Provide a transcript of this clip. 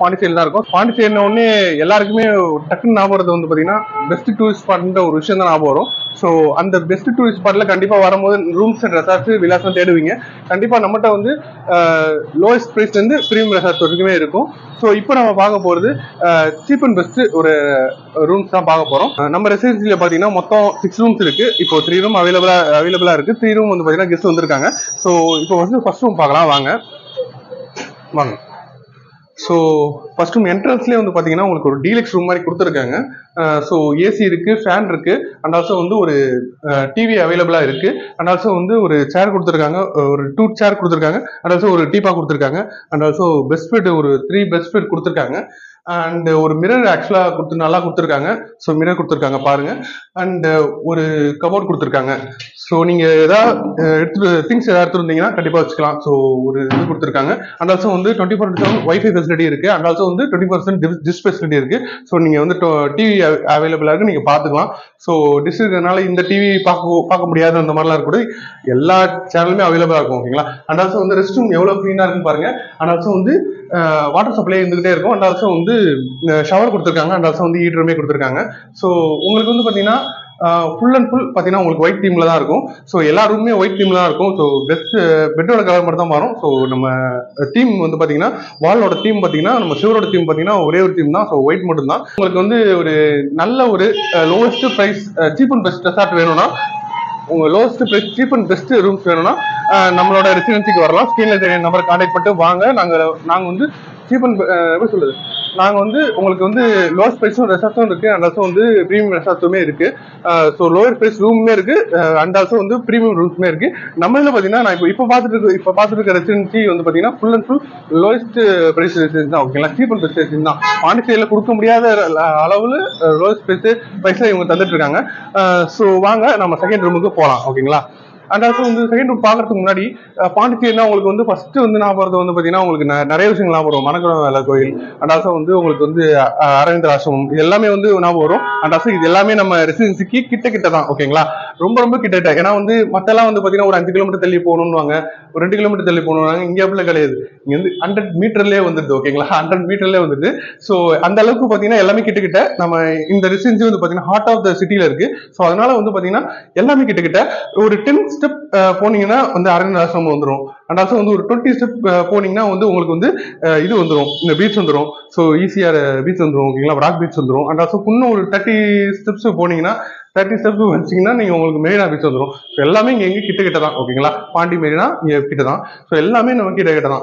பாண்டிச்சேரி தான் இருக்கும். பாண்டிச்சேரின உடனே எல்லாருக்குமே டக்குன்னு ஞாபகம் வருது வந்து பாத்தீங்கன்னா பெஸ்ட் டூரிஸ்ட் ஸ்பாட்ன்ற ஒரு விஷயம் தான் ஞாபகம் வரும். ஸோ அந்த பெஸ்ட் டூரிஸ்ட் ஸ்பாட்ல கண்டிப்பா வரும்போது ரூம்ஸ் அண்ட் ரெசார்ட்ஸ் விலாசம் தேடுவீங்க. கண்டிப்பா நம்மகிட்ட வந்து லோயஸ்ட் பிரைஸ்ல இருந்து பிரீமியம் ரெசார்ட் வரைக்குமே இருக்கும். ஸோ இப்போ நம்ம பார்க்க போறது சீப் அண்ட் பெஸ்ட் ஒரு ரூம்ஸ் தான் பார்க்க போறோம். நம்ம ரெசிடென்சில பாத்தீங்கன்னா மொத்தம் 6 ரூம்ஸ் இருக்கு. இப்போ 3 ரூம் அவைலபிளா இருக்கு. 3 ரூம் வந்து பாத்தீங்கன்னா கெஸ்ட் வந்திருக்காங்க. ஸோ இப்போ வந்து ஃபர்ஸ்ட் ரூம் பார்க்கலாம் வாங்க. ஸோ ஃபர்ஸ்ட் ரூம் என்ட்ரன்ஸ்லேயே வந்து பார்த்தீங்கன்னா உங்களுக்கு ஒரு டீலக்ஸ் ரூம் மாதிரி கொடுத்துருக்காங்க. ஸோ ஏசி இருக்கு, ஃபேன் இருக்கு, அண்ட் ஆல்சோ வந்து ஒரு டிவி அவைலபிளா இருக்கு, அண்ட் ஆல்சோ வந்து ஒரு சேர் கொடுத்துருக்காங்க, ஒரு 2 சேர் கொடுத்துருக்காங்க, அண்ட் ஆல்சோ ஒரு டீப்பா கொடுத்துருக்காங்க, அண்ட் ஆல்சோ பெஸ்ட் பெட் ஒரு 3 பெஸ்ட் பெட் கொடுத்துருக்காங்க, அண்ட் ஒரு மிரர் ஆக்சுவலா நல்லா கொடுத்துருக்காங்க. ஸோ மிரர் கொடுத்துருக்காங்க பாருங்க, அண்ட் ஒரு கபோர்ட் கொடுத்துருக்காங்க. ஸோ நீங்க ஏதாவது திங்ஸ் ஏதாவது எடுத்துருந்தீங்கன்னா கண்டிப்பா வச்சுக்கலாம். ஸோ ஒரு இது கொடுத்துருக்காங்க, அண்ட் ஆல்சோ வந்து 24/7 வைஃபை ஃபெசிலிட்டி இருக்கு, அண்ட் ஆல்சோ வந்து 24/7 டிஷ் ஃபெசிலிட்டி இருக்கு. ஸோ நீங்க வந்து டிவி அவைலபிளா இருக்கு, நீங்க பாத்துக்கலாம். ஸோ டிஷ் இருக்கிறதுனால இந்த டிவி பார்க்க முடியாது அந்த மாதிரிலாம் இருக்கக்கூடாது, எல்லா சேனலுமே அவைலபிளா இருக்கும். ஓகேங்களா? அண்ட் ஆல்சோ வந்து ரெஸ்ட் ரூம் எவ்வளவு கிளீனா இருக்குன்னு பாருங்க. அண்ட் ஆல்சோ வந்து வாட்டர் சப்ளை இருந்துகிட்டே இருக்கும், அண்ட் ஆல்சோ வந்து ஷவர் கொடுத்துருக்காங்க, அண்ட் ஆல்சோ வந்து ஹீட்டருமே கொடுத்துருக்காங்க. ஸோ உங்களுக்கு வந்து பாத்தீங்கன்னா ஃபுல் அண்ட் ஃபுல் பாத்தீங்கன்னா உங்களுக்கு ஒயிட் தீம்ல தான் இருக்கும். ஸோ எல்லா ரூமுமே ஒயிட் தீம்ல தான் இருக்கும். ஸோ பெஸ்ட் பெட்டோட கலர் மட்டும் தான் மாறும். ஸோ நம்ம தீம் வந்து பாத்தீங்கன்னா வாலோட தீம் பாத்தீங்கன்னா நம்ம சிவரோட தீம் பாத்தீங்கன்னா ஒரே ஒரு தீம் தான். ஸோ ஒயிட் மட்டும் தான். உங்களுக்கு வந்து ஒரு நல்ல ஒரு lowest price cheap and best resort வேணும்னா, உங்க lowest price cheap and best rooms வேணும்னா நம்மளோட ரெசிடென்சிக்கு வரலாம். ஸ்கிரீன்ல தெரிய நம்பர் கான்டாக்ட் பண்ணிட்டு வாங்க. நாங்க வந்து சீப் அண்ட் எப்படி சொல்றது, நாங்க வந்து உங்களுக்கு வந்து லோவஸ்ட் பிரைஸும் ரெசார்ட்ஸும் இருக்கு, அண்ட் ஆல்சோ வந்து பிரீமியம் ரெசார்ட்ஸுமே இருக்கு. ஸோ லோவர் பிரைஸ் ரூமுமே இருக்கு, அண்ட் ஆல்சோ வந்து பிரீமியம் ரூம்ஸுமே இருக்கு. நம்ம இதுல பாத்தீங்கன்னா நான் இப்போ பார்த்துட்டு இருக்க ரெசிடென்சி வந்து பாத்தீங்கன்னா full and full lowest price residency தான். ஓகேங்களா? சீப் அண்ட் பெஸ்ட் ரெசிடென்சி தான். பாண்டிச்சேரியில கொடுக்க முடியாத அளவுல லோவஸ்ட் பிரைஸ்ல இவங்க தந்துட்டு இருக்காங்க. ஸோ வாங்க நம்ம செகண்ட் ரூமுக்கு போகலாம். ஓகேங்களா? அண்ட் ஆல்சோ வந்து செகண்ட் ரூம் பாக்குறதுக்கு முன்னாடி பாண்டிச்சேரினா உங்களுக்கு வந்து ஃபர்ஸ்ட் வந்து நான் போறது வந்து பாத்தீங்கன்னா உங்களுக்கு நிறைய விஷயங்கள் ஞாபகம் வரும். மணக்குளம் வேலை கோயில், அண்ட் ஆல்சோ வந்து உங்களுக்கு வந்து அரவிந்தர் ஆசிரமம், இது எல்லாமே வந்து ஞாபகம் வரும். அண்ட் ஆல்சோ இது எல்லாமே நம்ம ரெசிடென்சிக்கு கிட்ட தான். ஓகேங்களா? ரொம்ப கிட்ட. ஏன்னா வந்து மத்தெல்லாம் வந்து பாத்தீங்கன்னா ஒரு 5 கிலோமீட்டர் தள்ளி போகணும்னுவாங்க, ஒரு 2 கிலோமீட்டர் தள்ளி போகணும்னாங்க. இங்க அப்படிலாம் கிடையாது. இங்க வந்து 100 மீட்டர்லயே வந்துடுது. ஓகேங்களா? 100 மீட்டர்லயே வந்துடுது. ஸோ அந்த அளவுக்கு பாத்தீங்கன்னா எல்லாமே கிட்ட நம்ம இந்த ரெசிடென்சி வந்து பாத்தீங்கன்னா ஹார்ட் ஆஃப் த சிட்டில இருக்கு. ஸோ அதனால வந்து பாத்தீங்கன்னா எல்லாமே கிட்ட ஒரு 10 ஸ்டெப் போனீங்கன்னா வந்து அரவிந்தர் ஆசிரமம் வந்துடும். அண்ட் ஆல்சோ வந்து ஒரு 20 ஸ்டெப் போனீங்கன்னா வந்து உங்களுக்கு வந்து இது வந்துடும், இந்த பீச் வந்துடும். ஸோ ஈஸியா பீச் வந்துடும். ஓகேங்களா? ராக் பீச் வந்துடும். அண்ட் ஆல்சோ இன்னும் ஒரு 30 ஸ்டெப்ஸ் போனீங்கன்னா 30 ஸ்டெப்ஸ் வச்சீங்கன்னா நீங்க உங்களுக்கு மெரினா பீச் வந்துடும். எல்லாமே இங்க கிட்ட தான். ஓகேங்களா? பாண்டி மெரினா இங்க கிட்ட தான். ஸோ எல்லாமே நம்ம கிட்ட தான்.